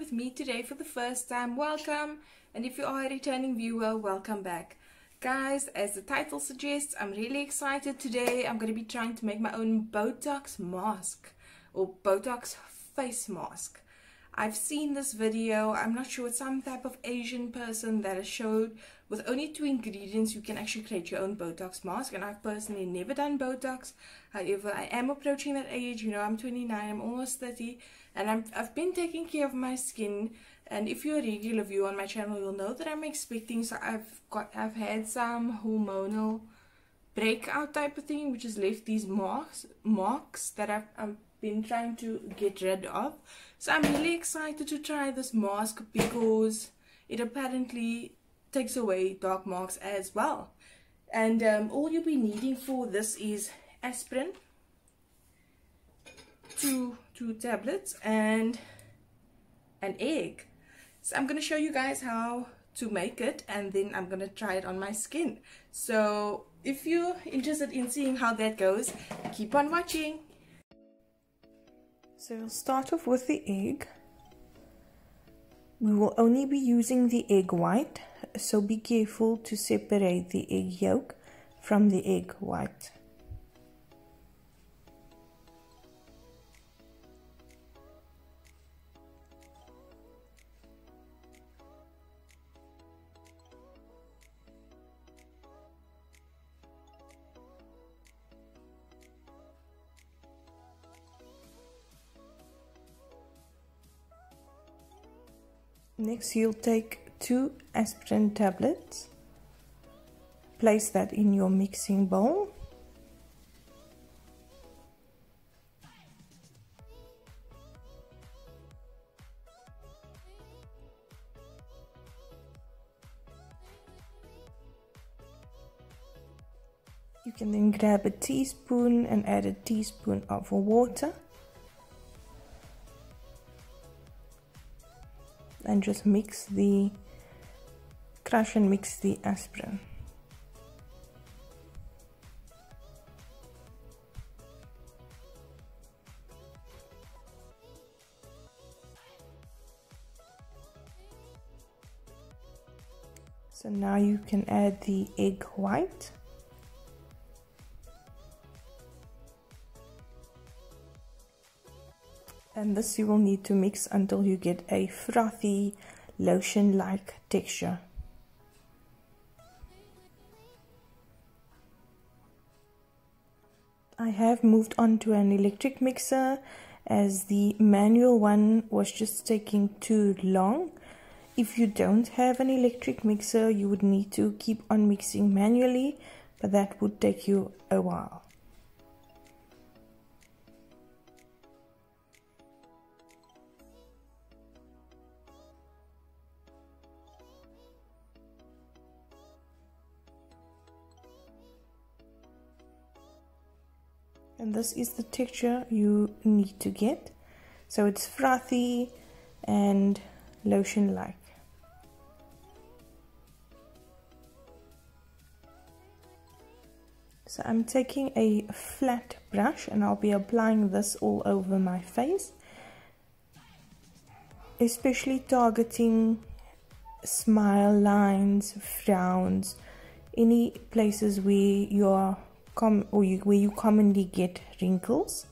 with me today for the first time, welcome. And if you are a returning viewer, welcome back. Guys, as the title suggests, I'm really excited today. I'm going to be trying to make my own Botox mask or Botox face mask. I've seen this video. I'm not sure, it's some type of Asian person that has showed with only 2 ingredients you can actually create your own Botox mask, and I've personally never done Botox. However, I am approaching that age. You know, I'm 29, I'm almost 30, and I've been taking care of my skin. And if you're a regular viewer on my channel, you'll know that I'm expecting, so I've had some hormonal breakout type of thing, which has left these marks that I've been trying to get rid of. So I'm really excited to try this mask because it apparently takes away dark marks as well. And all you'll be needing for this is aspirin, two tablets, and an egg. So I'm going to show you guys how to make it, and then I'm going to try it on my skin. So if you're interested in seeing how that goes, keep on watching. So we'll start off with the egg. We will only be using the egg white, so be careful to separate the egg yolk from the egg white. Next, you'll take 2 aspirin tablets, place that in your mixing bowl. You can then grab a teaspoon and add a teaspoon of water. And just crush and mix the aspirin. So now you can add the egg white. And this you will need to mix until you get a frothy, lotion-like texture. I have moved on to an electric mixer as the manual one was just taking too long. If you don't have an electric mixer, you would need to keep on mixing manually, but that would take you a while. And this is the texture you need to get. So it's frothy and lotion-like. So I'm taking a flat brush and I'll be applying this all over my face, especially targeting smile lines, frowns, any places where where you commonly get wrinkles.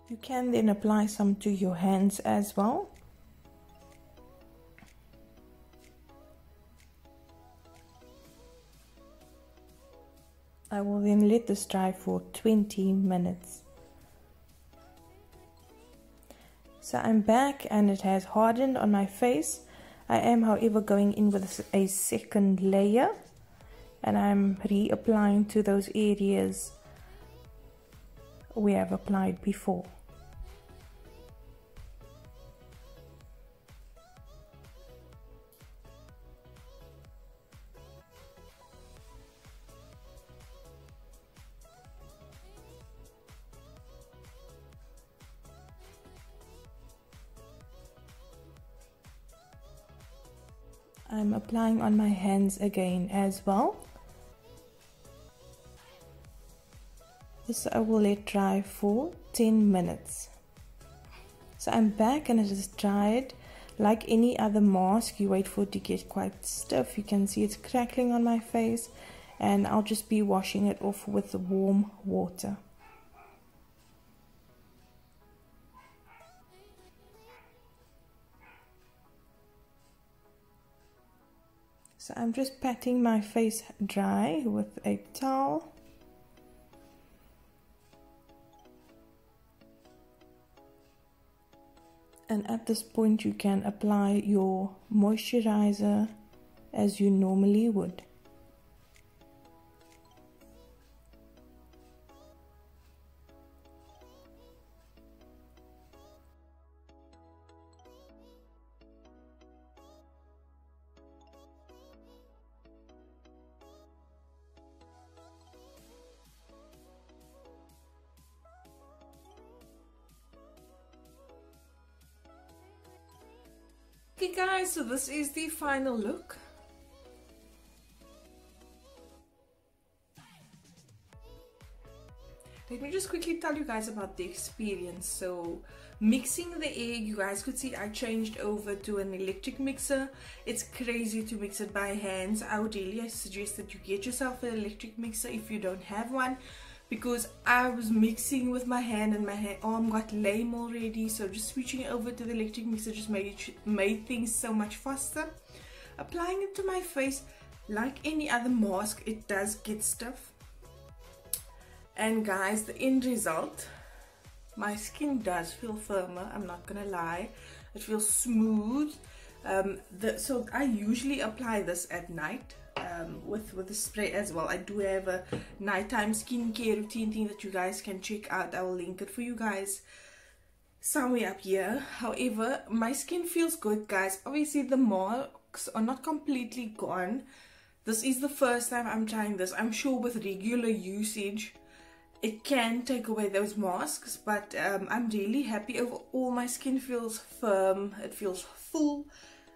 You can then apply some to your hands as well. I will then let this dry for 20 minutes. So I'm back and it has hardened on my face. I am, however, going in with a second layer, and I'm reapplying to those areas we have applied before. I'm applying on my hands again as well. This I will let dry for 10 minutes. So I'm back and it is dried. Like any other mask, you wait for it to get quite stiff. You can see it's crackling on my face, and I'll just be washing it off with warm water. So I'm just patting my face dry with a towel. And at this point you can apply your moisturizer as you normally would. Okay guys, so this is the final look. Let me just quickly tell you guys about the experience. So mixing the egg, you guys could see I changed over to an electric mixer. It's crazy to mix it by hands. I would really suggest that you get yourself an electric mixer if you don't have one, because I was mixing with my hand and my arm got lame already. So just switching over to the electric mixer just made things so much faster. Applying it to my face, like any other mask, it does get stiff. And guys, the end result, my skin does feel firmer, I'm not gonna lie. It feels smooth. So I usually apply this at night. With the spray as well. I do have a nighttime skincare routine thing that you guys can check out. I will link it for you guys somewhere up here. However, my skin feels good, guys. Obviously the marks are not completely gone. This is the first time I'm trying this. I'm sure with regular usage it can take away those masks, but I'm really happy overall. My skin feels firm, it feels full.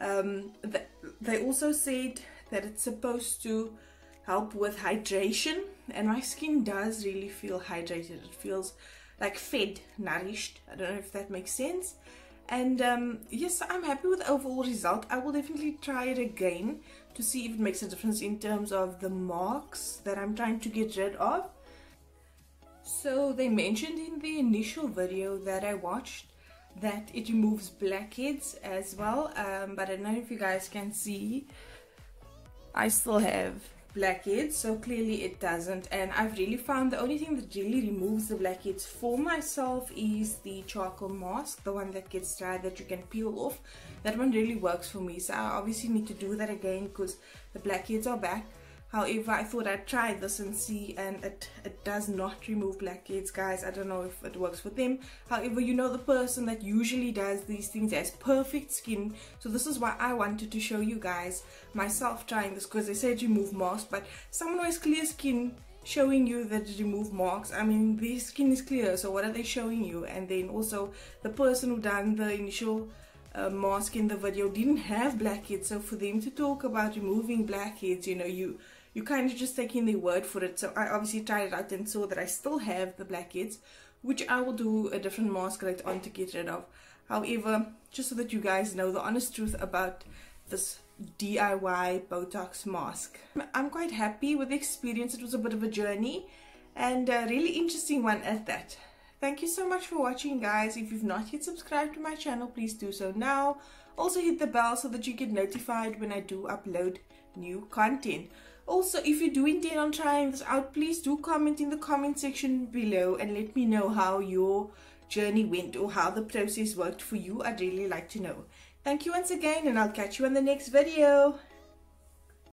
They also said that it's supposed to help with hydration, and my skin does really feel hydrated. It feels like fed, nourished. I don't know if that makes sense. And yes, I'm happy with the overall result. I will definitely try it again to see if it makes a difference in terms of the marks that I'm trying to get rid of. So they mentioned in the initial video that I watched that it removes blackheads as well, but I don't know if you guys can see, I still have blackheads, so clearly it doesn't. And I've really found the only thing that really removes the blackheads for myself is the charcoal mask, the one that gets dry that you can peel off. That one really works for me, so I obviously need to do that again because the blackheads are back. However, I thought I'd try this and see, and it does not remove blackheads, guys. I don't know if it works for them. However, you know, the person that usually does these things has perfect skin. So this is why I wanted to show you guys myself trying this, because they said remove marks, but someone who has clear skin showing you that it remove marks, I mean, their skin is clear, so what are they showing you? And then also the person who done the initial mask in the video didn't have blackheads, so for them to talk about removing blackheads, you know, you kind of just taking their word for it. So I obviously tried it out and saw that I still have the blackheads, which I will do a different mask later on to get rid of. However, just so that you guys know the honest truth about this DIY Botox mask, I'm quite happy with the experience. It was a bit of a journey and a really interesting one at that. Thank you so much for watching, guys. If you've not yet subscribed to my channel, please do so now. Also hit the bell so that you get notified when I do upload new content. Also, if you do intend on trying this out, please do comment in the comment section below and let me know how your journey went or how the process worked for you. I'd really like to know. Thank you once again, and I'll catch you in the next video.